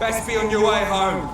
Best be on your way home.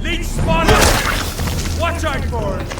Leech spotted! Watch out for it!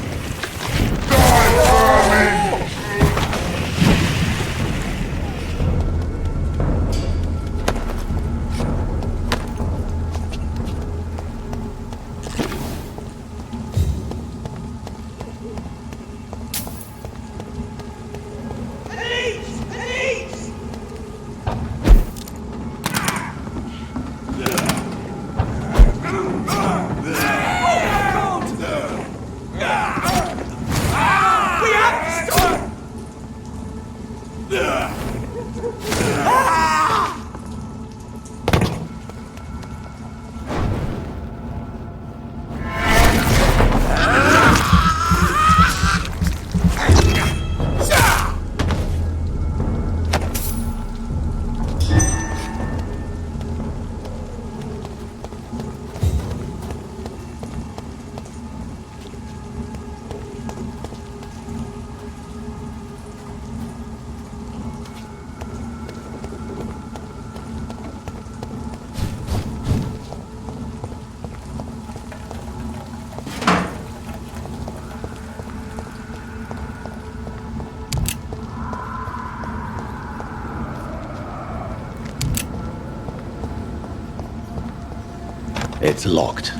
It's locked.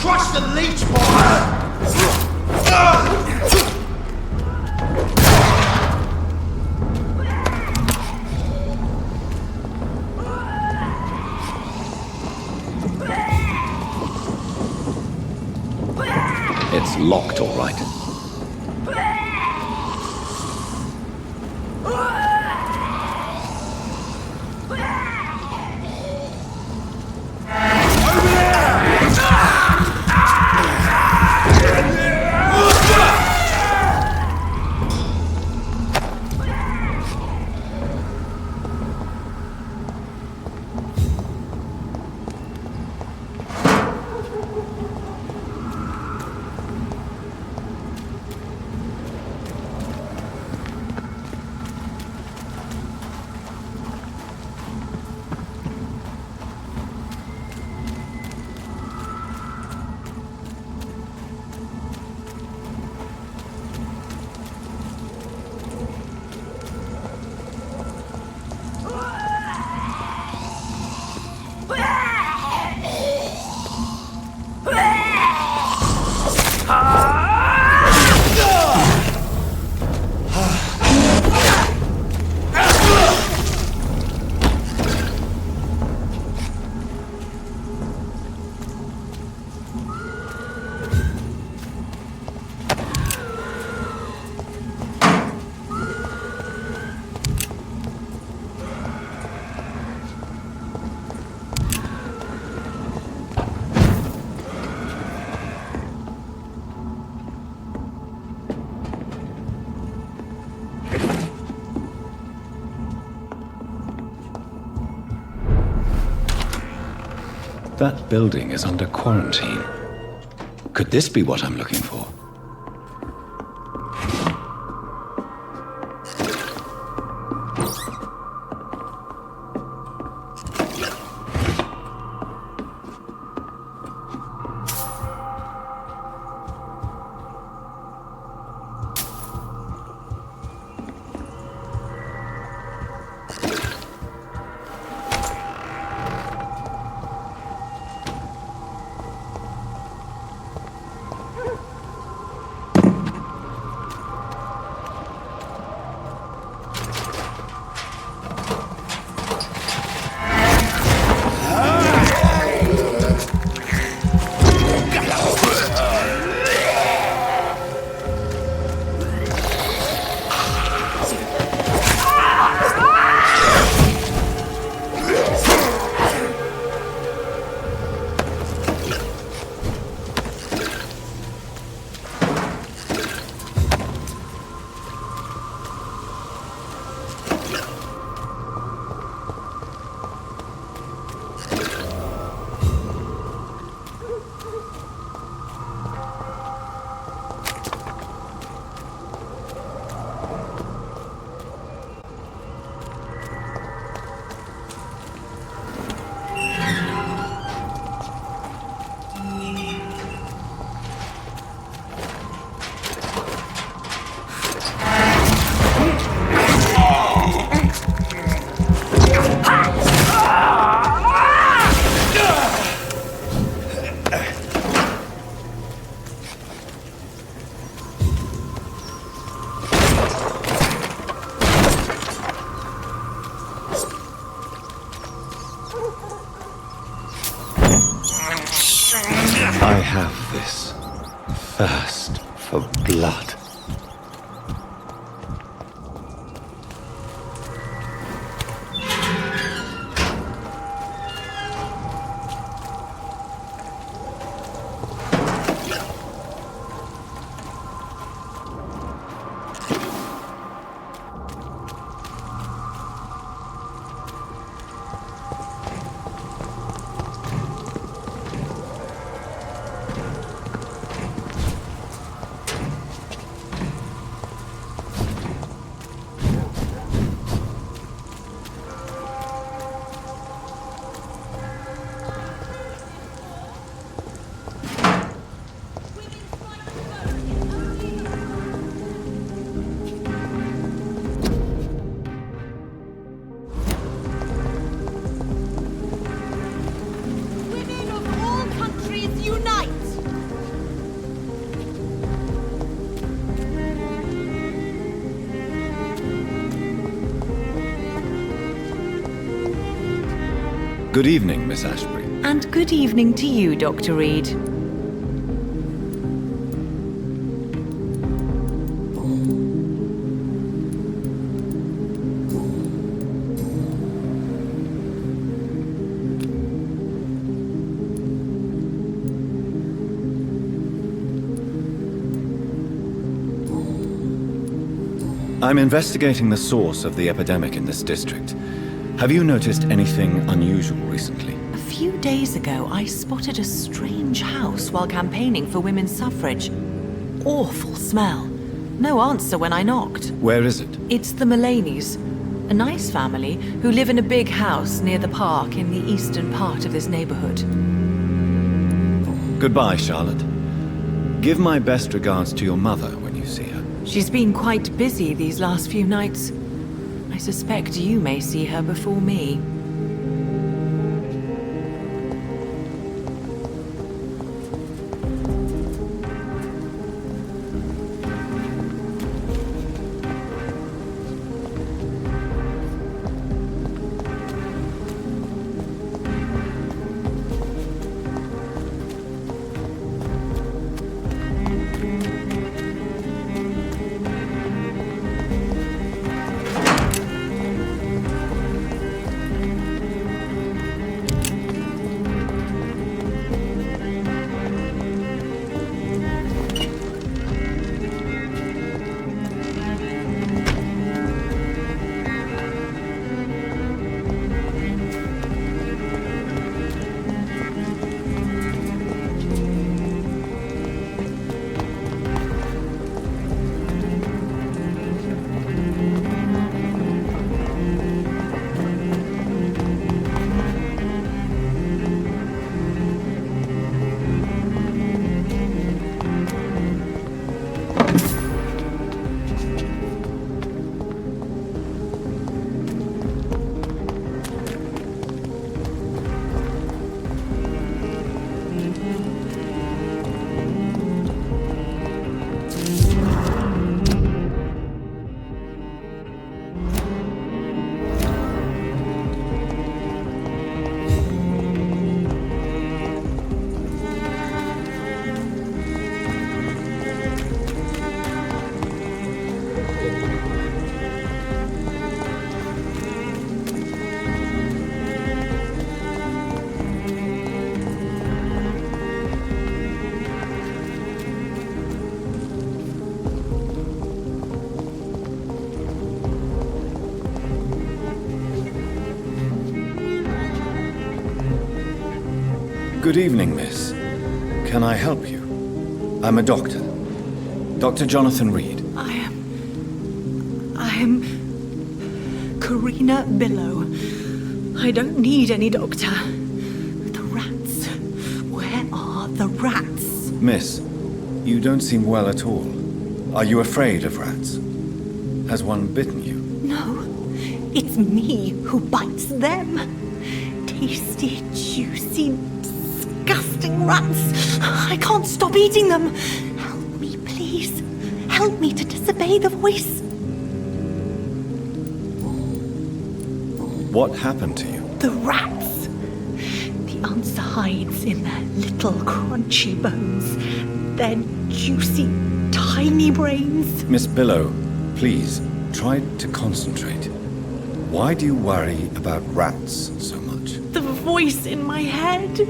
Crush the leech ball! It's locked, all right. That building is under quarantine. Could this be what I'm looking for? I have this thirst for blood. Good evening, Miss Ashbury. And good evening to you, Dr. Reed. I'm investigating the source of the epidemic in this district. Have you noticed anything unusual recently? A few days ago, I spotted a strange house while campaigning for women's suffrage. Awful smell. No answer when I knocked. Where is it? It's the Mullaneys, a nice family who live in a big house near the park in the eastern part of this neighborhood. Goodbye, Charlotte. Give my best regards to your mother when you see her. She's been quite busy these last few nights. I suspect you may see her before me. Good evening, miss. Can I help you? I'm a doctor. Dr. Jonathan Reed. I am Karina Billow. I don't need any doctor. The rats. Where are the rats? Miss, you don't seem well at all. Are you afraid of rats? Has one bitten you? No, it's me who bites them. Tasty, juicy, disgusting rats. I can't stop eating them. Help me, please. Help me to disobey the voice. What happened to you? The rats. The answer hides in their little crunchy bones. Their juicy, tiny brains. Miss Billow, please, try to concentrate. Why do you worry about rats so much? The voice in my head.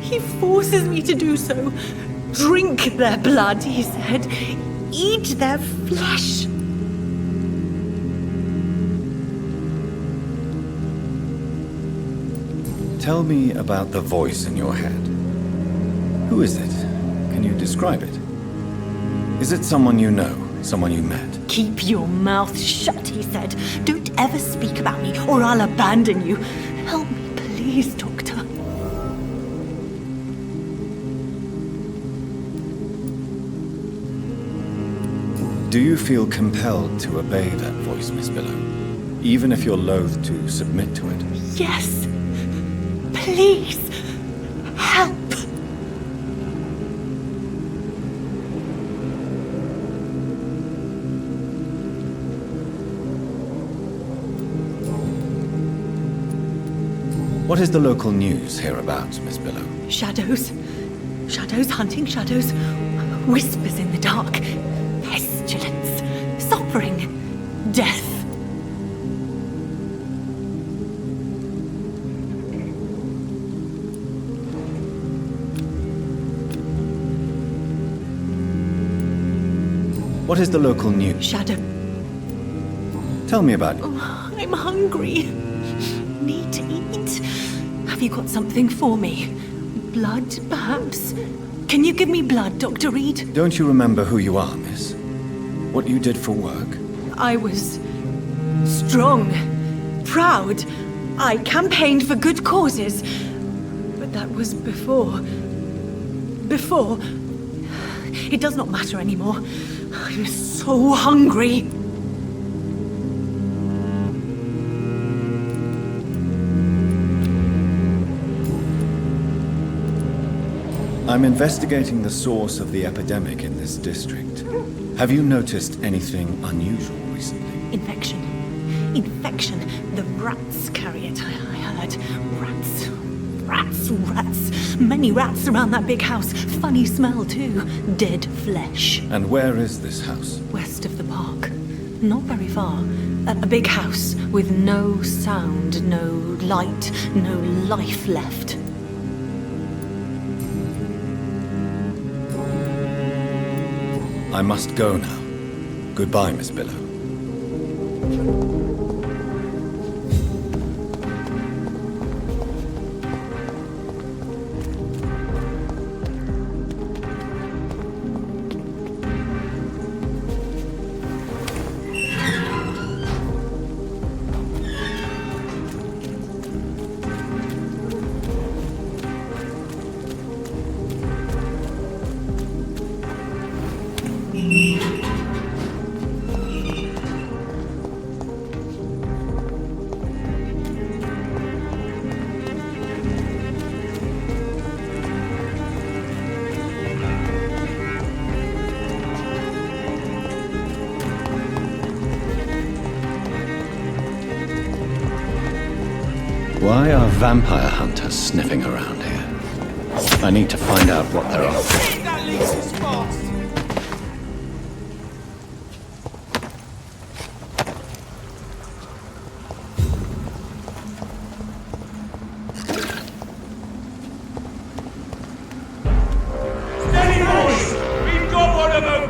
He forces me to do so. Drink their blood, he said. Eat their flesh. Tell me about the voice in your head. Who is it? Can you describe it? Is it someone you know? Someone you met? Keep your mouth shut, he said. Don't ever speak about me, or I'll abandon you. Help me, please, Doctor. Do you feel compelled to obey that voice, Miss Billow? Even if you're loath to submit to it? Yes. Please. Help. What is the local news hereabouts, Miss Billow? Shadows. Shadows hunting shadows. Whispers in the dark. Pestilence. Suffering. Death. What is the local news? Shadow. Tell me about it. I'm hungry. Need to eat. Have you got something for me? Blood, perhaps? Can you give me blood, Dr. Reed? Don't you remember who you are, miss? What you did for work? I was strong, proud. I campaigned for good causes. But that was before. Before. It does not matter anymore. I'm so hungry. I'm investigating the source of the epidemic in this district. Have you noticed anything unusual recently? Infection. Infection. The rats carry it, I heard. Rats. Rats. Rats. Many rats around that big house. Funny smell, too. Dead flesh. And where is this house? West of the park. Not very far. A big house with no sound, no light, no life left. I must go now. Goodbye, Miss Billow. Why are vampire hunters sniffing around here? I need to find out what they're after. That leads us fast. Steady, boys! We've got one of them!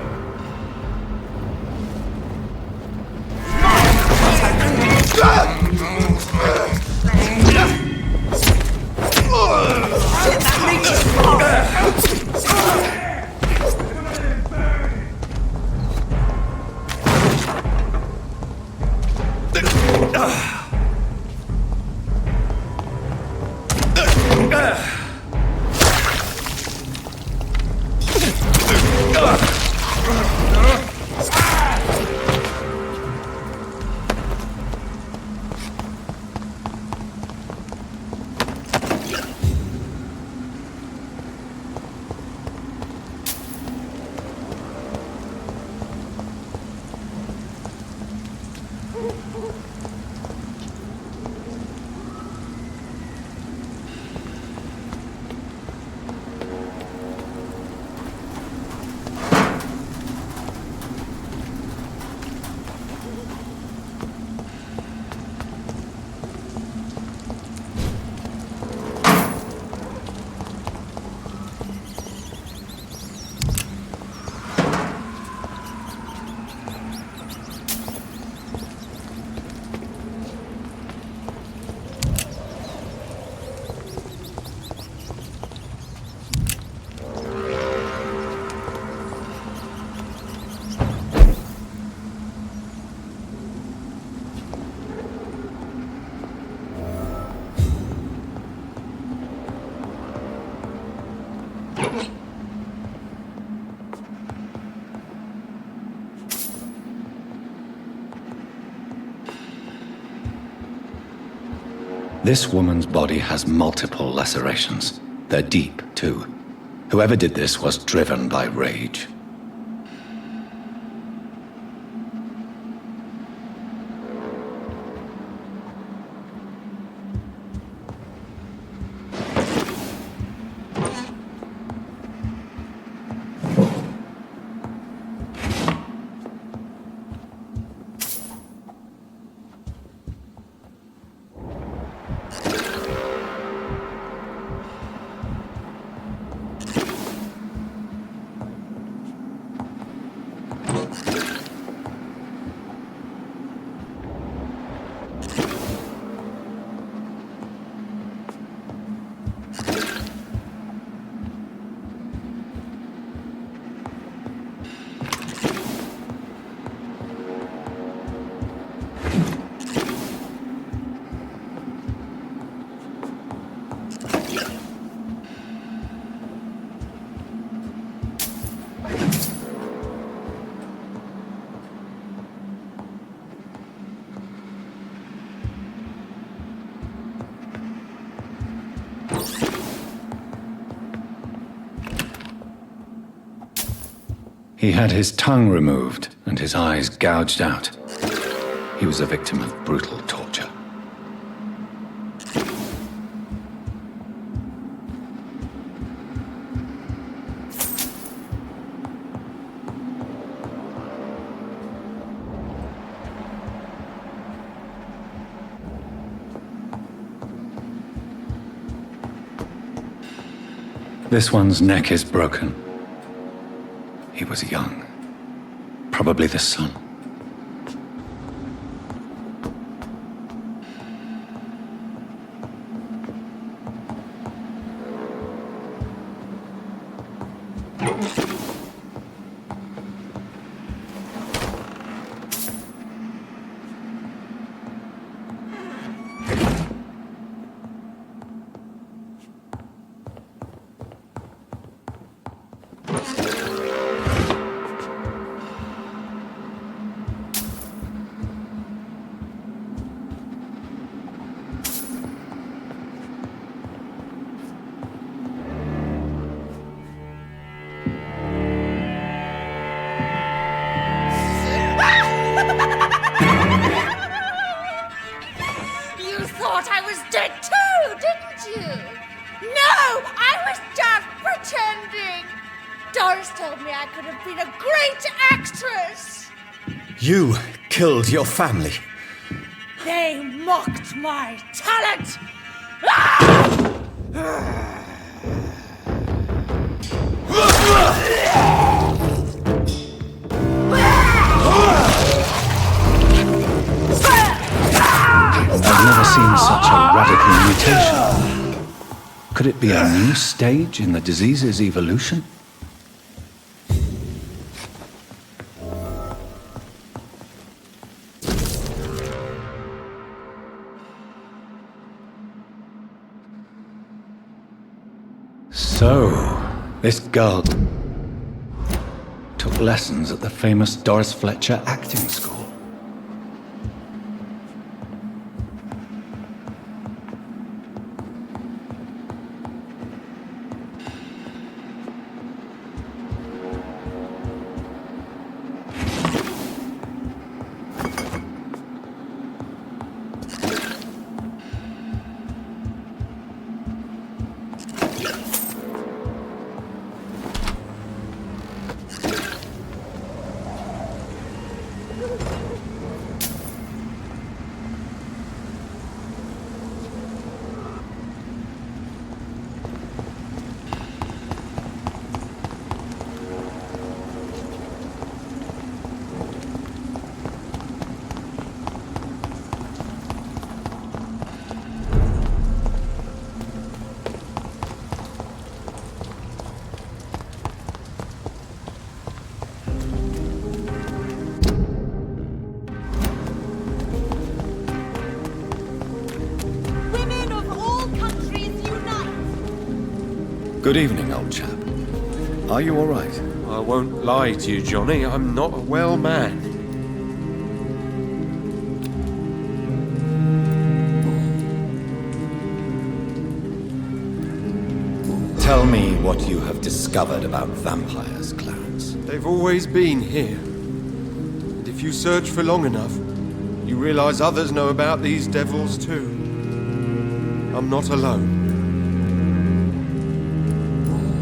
That This woman's body has multiple lacerations. They're deep, too. Whoever did this was driven by rage. He had his tongue removed and his eyes gouged out. He was a victim of brutal torture. This one's neck is broken. He was young. Probably the son. You thought I was dead too, didn't you? No, I was just pretending. Doris told me I could have been a great actress. You killed your family. They mocked my talent. I've never seen such a radical mutation. Could it be a new stage in the disease's evolution? So, this girl took lessons at the famous Doris Fletcher acting school. Good evening, old chap. Are you all right? I won't lie to you, Johnny. I'm not a well man. Tell me what you have discovered about vampires, Clarence. They've always been here. And if you search for long enough, you realize others know about these devils too. I'm not alone.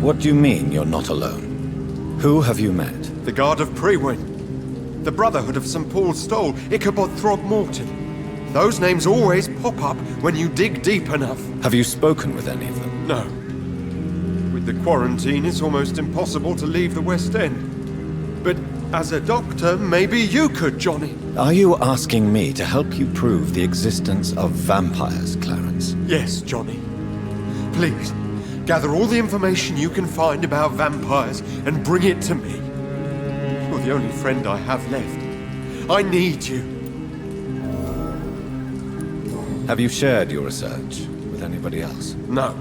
What do you mean you're not alone? Who have you met? The Guard of Prewin, the Brotherhood of St. Paul's Stole, Ichabod Throgmorton. Those names always pop up when you dig deep enough. Have you spoken with any of them? No. With the quarantine, it's almost impossible to leave the West End. But as a doctor, maybe you could, Johnny. Are you asking me to help you prove the existence of vampires, Clarence? Yes, Johnny. Please, gather all the information you can find about vampires and bring it to me. You're the only friend I have left. I need you. Have you shared your research with anybody else? No.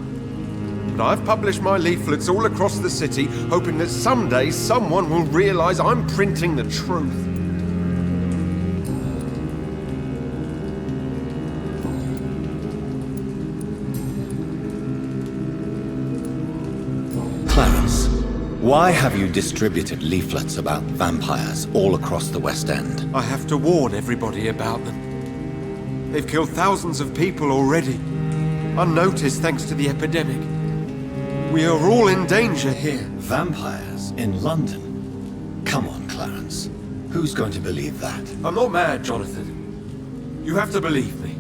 But I've published my leaflets all across the city, hoping that someday someone will realize I'm printing the truth. Clarence, why have you distributed leaflets about vampires all across the West End? I have to warn everybody about them. They've killed thousands of people already, unnoticed thanks to the epidemic. We are all in danger here. Vampires in London? Come on, Clarence. Who's going to believe that? I'm not mad, Jonathan. You have to believe me.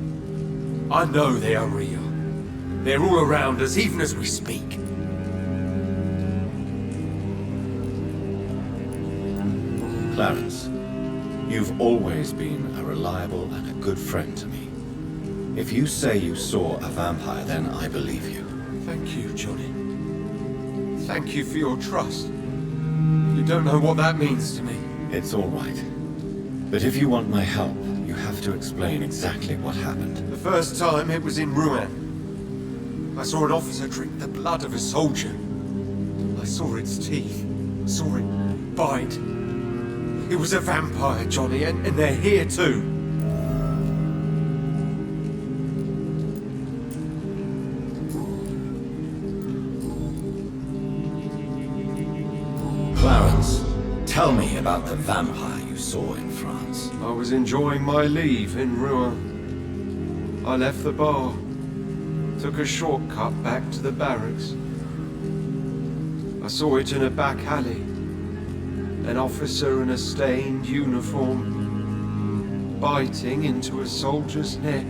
I know they are real. They're all around us, even as we speak. Clarence, you've always been a reliable and a good friend to me. If you say you saw a vampire, then I believe you. Thank you, Johnny. Thank you for your trust. You don't know what that means to me. It's all right. But if you want my help, you have to explain exactly what happened. The first time it was in Rouen. I saw an officer drink the blood of a soldier. I saw its teeth. Saw it bite. It was a vampire, Johnny, and they're here too. Clarence, tell me about the vampire you saw in France. I was enjoying my leave in Rouen. I left the bar. Took a shortcut back to the barracks. I saw it in a back alley. An officer in a stained uniform, biting into a soldier's neck.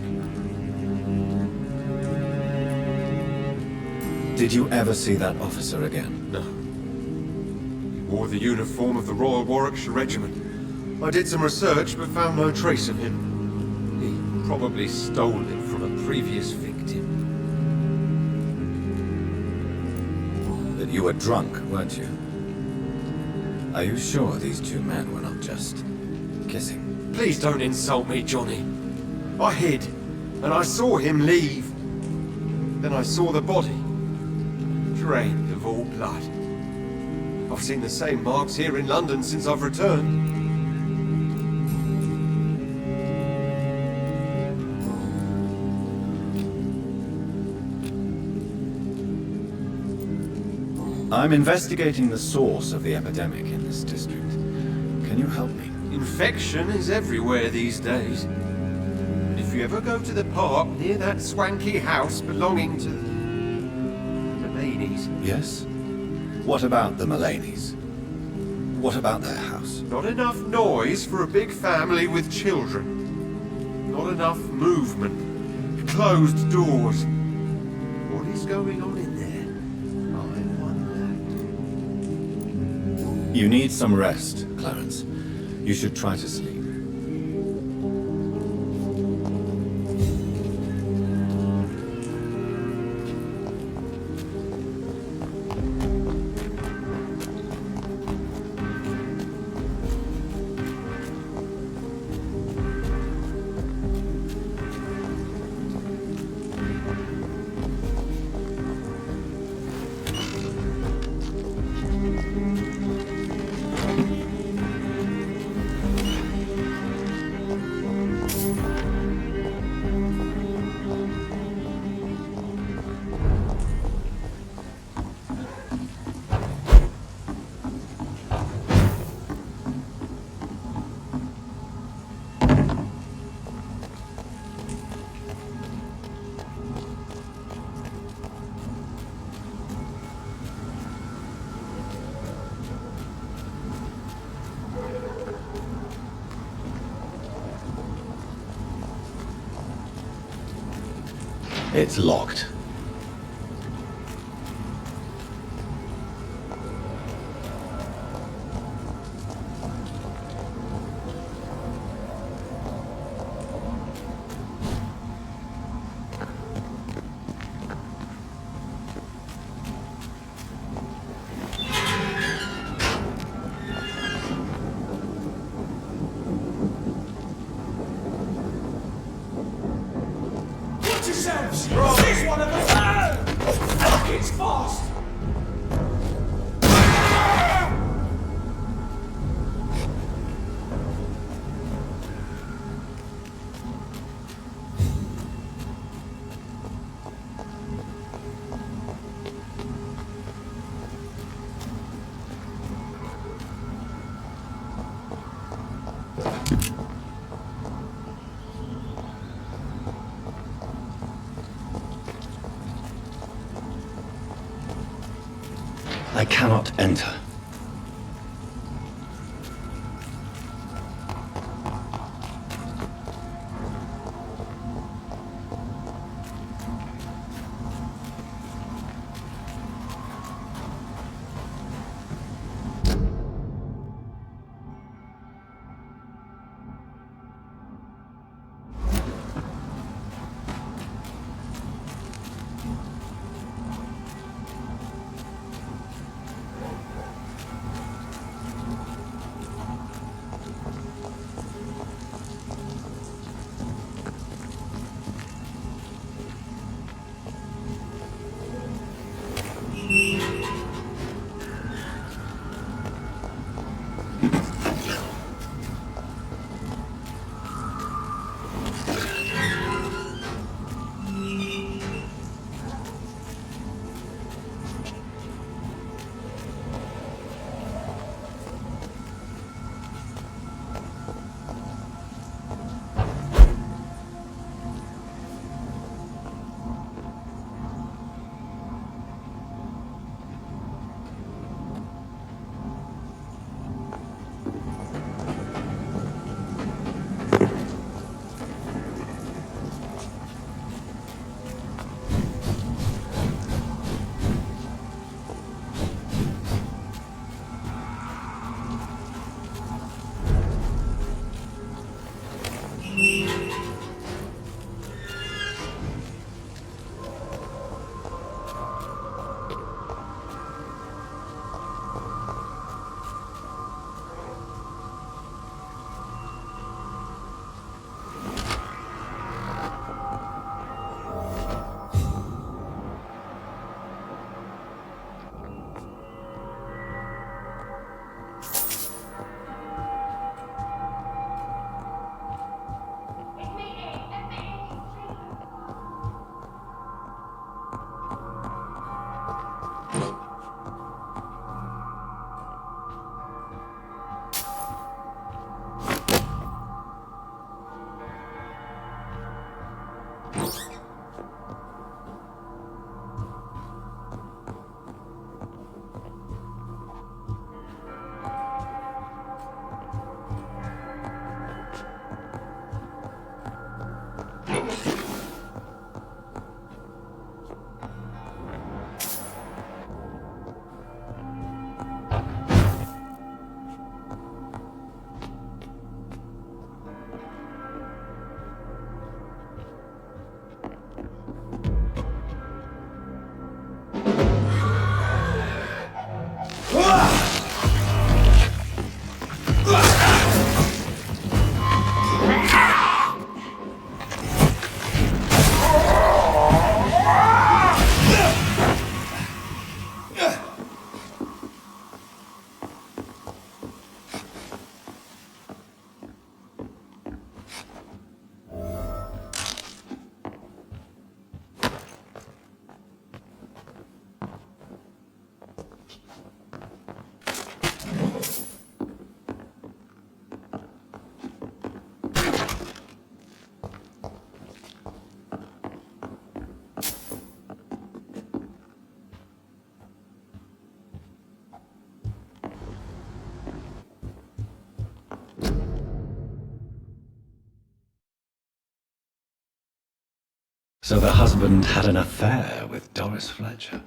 Did you ever see that officer again? No. He wore the uniform of the Royal Warwickshire Regiment. I did some research, but found no trace of him. He probably stole it from a previous victim. But you were drunk, weren't you? Are you sure these two men were not just kissing? Please don't insult me, Johnny. I hid, and I saw him leave. Then I saw the body, drained of all blood. I've seen the same marks here in London since I've returned. I'm investigating the source of the epidemic in this district. Can you help me? Infection is everywhere these days. And if you ever go to the park near that swanky house belonging to the Mullaneys, Yes? What about the Mullaneys? What about their house? not enough noise for a big family with children. Not enough movement. Closed doors. What is going on in there? I wonder. You need some rest, Clarence. You should try to sleep. It's locked. Watch yourselves! Seize one of us! It's fast! I cannot enter. So the husband had an affair with Doris Fletcher.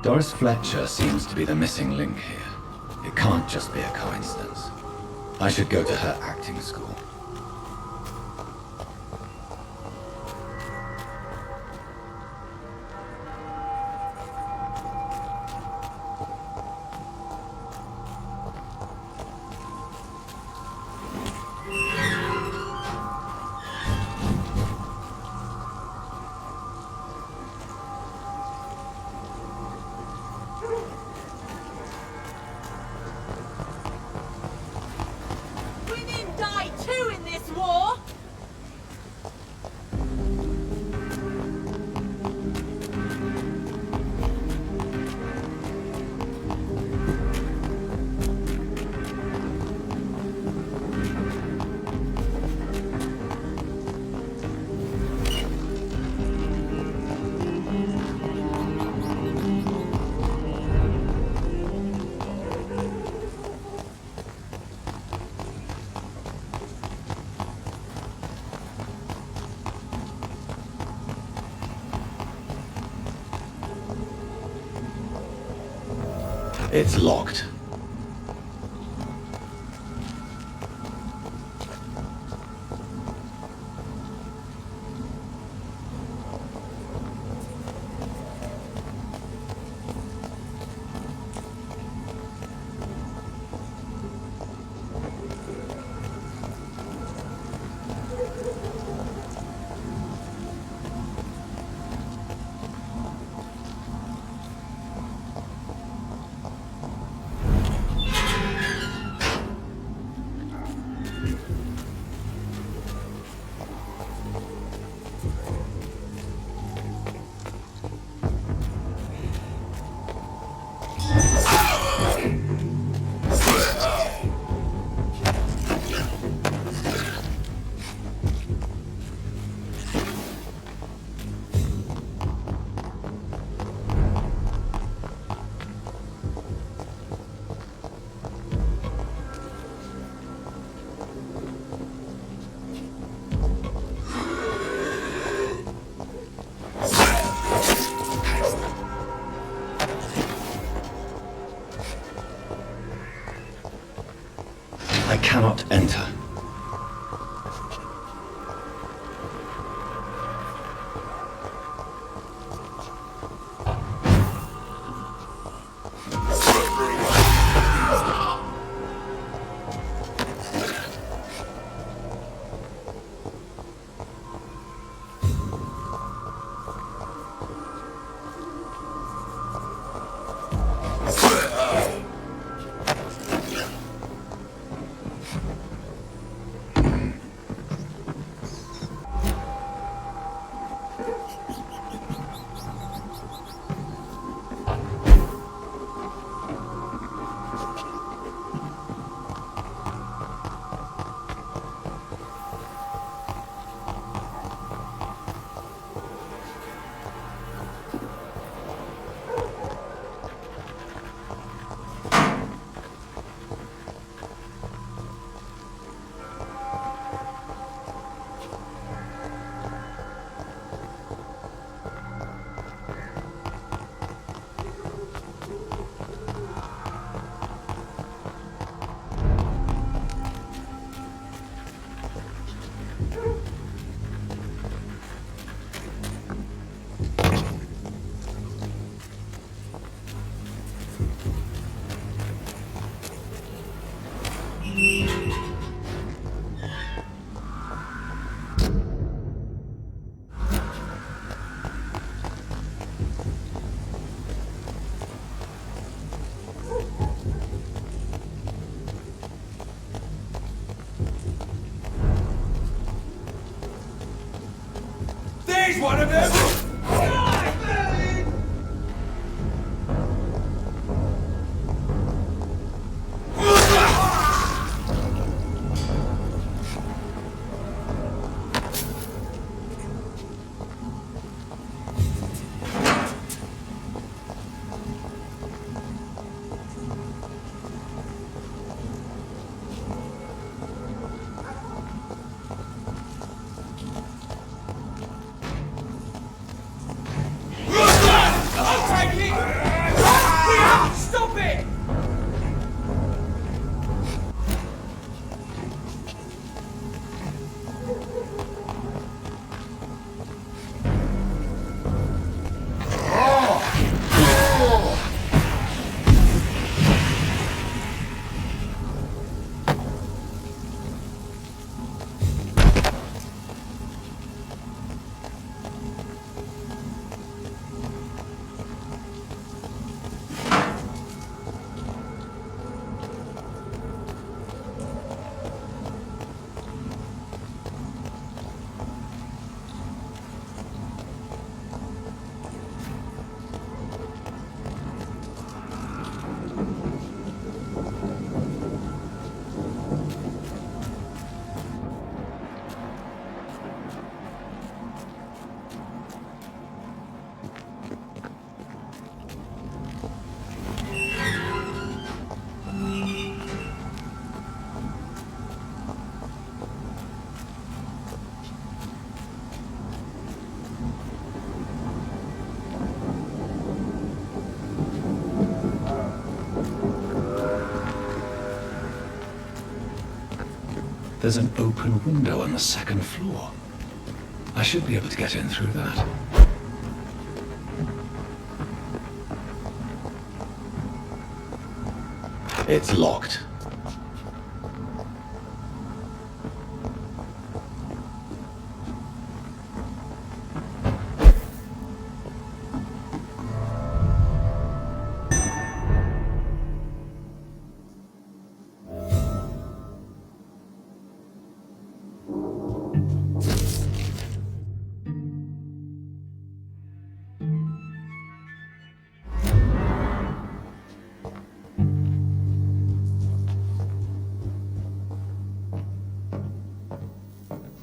Doris Fletcher seems to be the missing link here. It can't just be a coincidence. I should go to her acting school. Women die too in this war! It's locked. I cannot enter. There's one of them! There's an open window on the second floor. I should be able to get in through that. It's locked.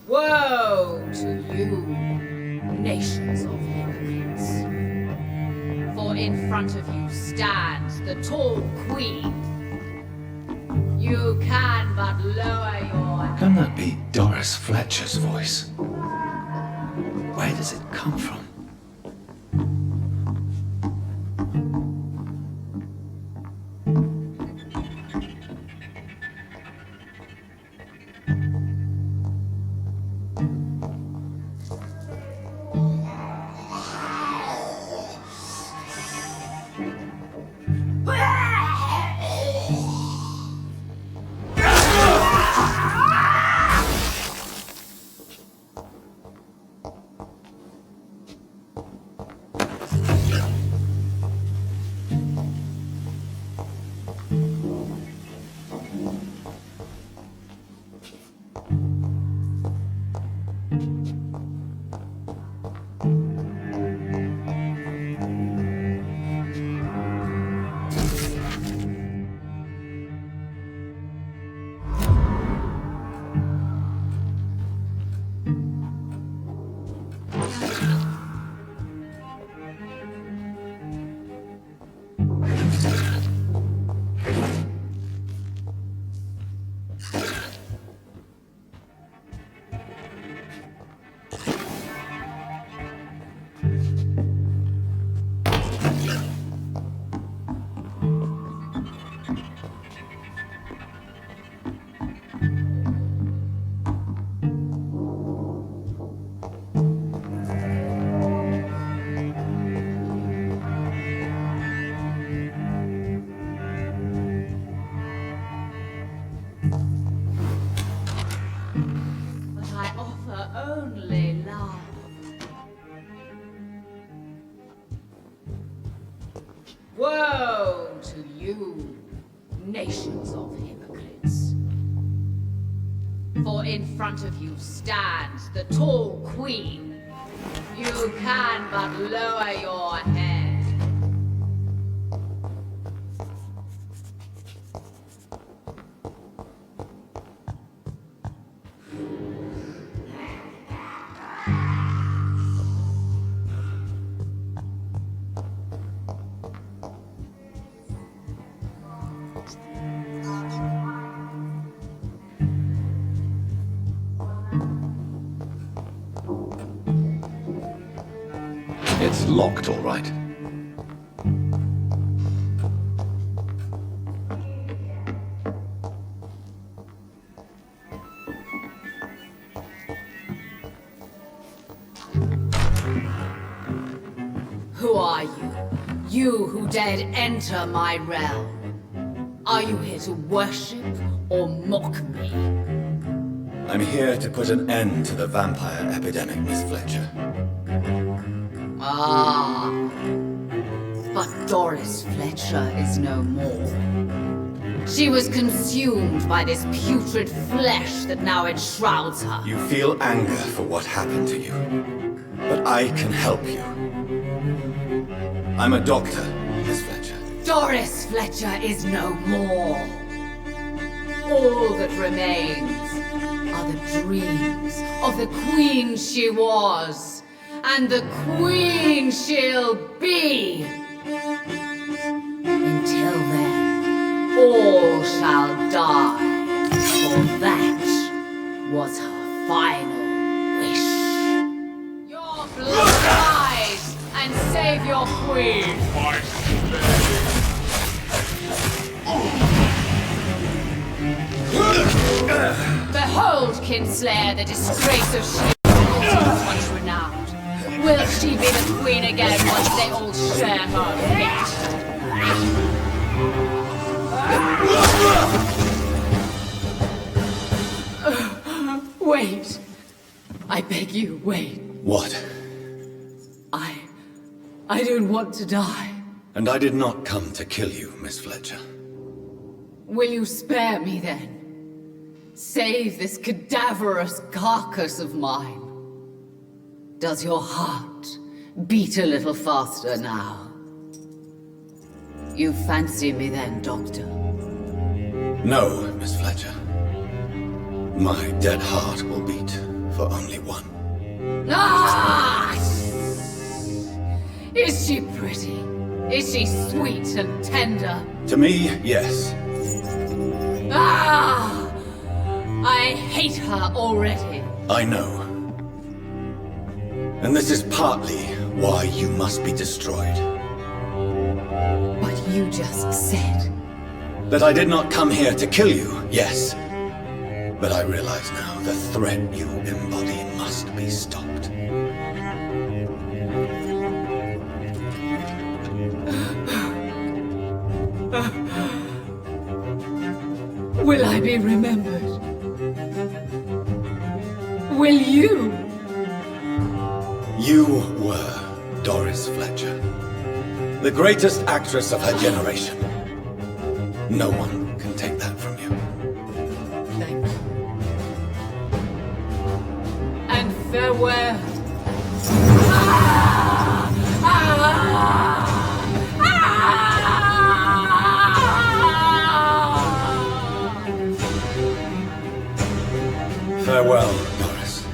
Woe to you, nations of hypocrites. For in front of you stands the tall queen. You can but lower your... Can that be Doris Fletcher's voice? Where does it come from? Only love. Woe to you, nations of hypocrites. For in front of you stands the tall queen. You can but lower your head. It's locked, all right. Who are you? You who dared enter my realm. Are you here to worship or mock me? I'm here to put an end to the vampire epidemic, Miss Fletcher. Ah, but Doris Fletcher is no more. She was consumed by this putrid flesh that now enshrouds her. You feel anger for what happened to you, but I can help you. I'm a doctor, Miss Fletcher. Doris Fletcher is no more. All that remains are the dreams of the queen she was, and the queen she'll be. Until then, all shall die, for that was her final wish. Your blood rise and save your queen. Behold, Kinslayer, the disgrace of Shield, once renowned. Will she be the queen again once they all share her fate? Wait. I beg you, wait. What? I don't want to die. And I did not come to kill you, Miss Fletcher. Will you spare me then? Save this cadaverous carcass of mine. Does your heart beat a little faster now? You fancy me then, Doctor? No, Miss Fletcher. My dead heart will beat for only one. Ah! Is she pretty? Is she sweet and tender? To me, yes. Ah! I hate her already. I know. And this is partly why you must be destroyed. But you just said... That I did not come here to kill you, yes. But I realize now the threat you embody must be stopped. Will I be remembered? Will you? You were Doris Fletcher, the greatest actress of her generation. No one can take that from you. Thank you. And farewell. Farewell, Doris.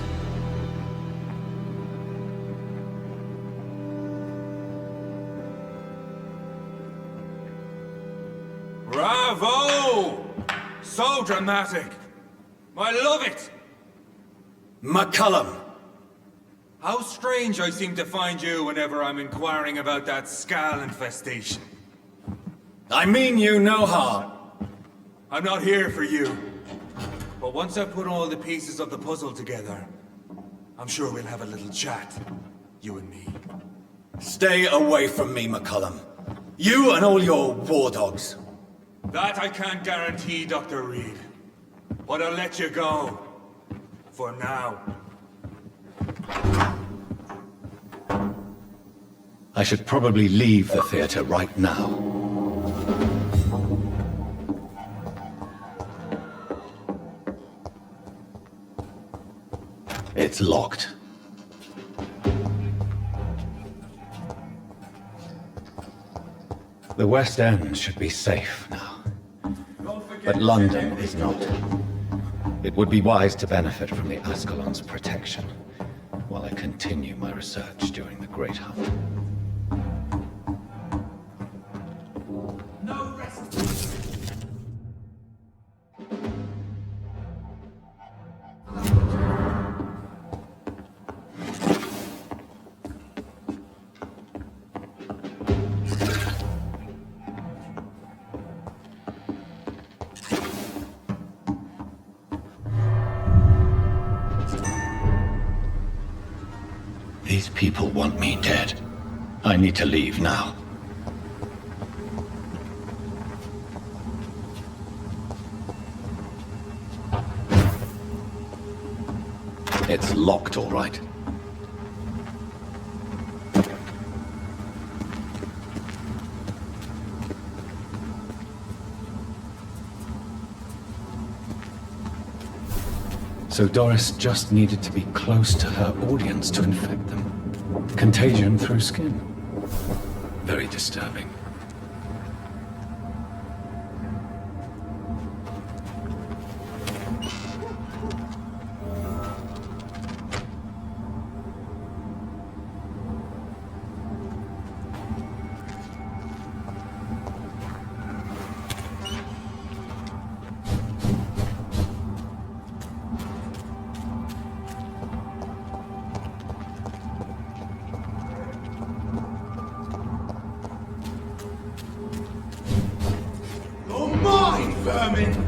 Bravo! So dramatic. I love it. McCullum! How strange I seem to find you whenever I'm inquiring about that Skal infestation. I mean you no harm. I'm not here for you. But once I've put all the pieces of the puzzle together, I'm sure we'll have a little chat, you and me. Stay away from me, McCullum. You and all your war dogs. That I can't guarantee, Dr. Reed. But I'll let you go. For now. I should probably leave the theater right now. It's locked. The West End should be safe now. But London is not. It would be wise to benefit from the Ascalon's protection while I continue my research during the Great Hunt. No rest. These people want me dead. I need to leave now. It's locked, all right. So Doris just needed to be close to her audience to infect them. Contagion through skin. Very disturbing. You're mine, vermin!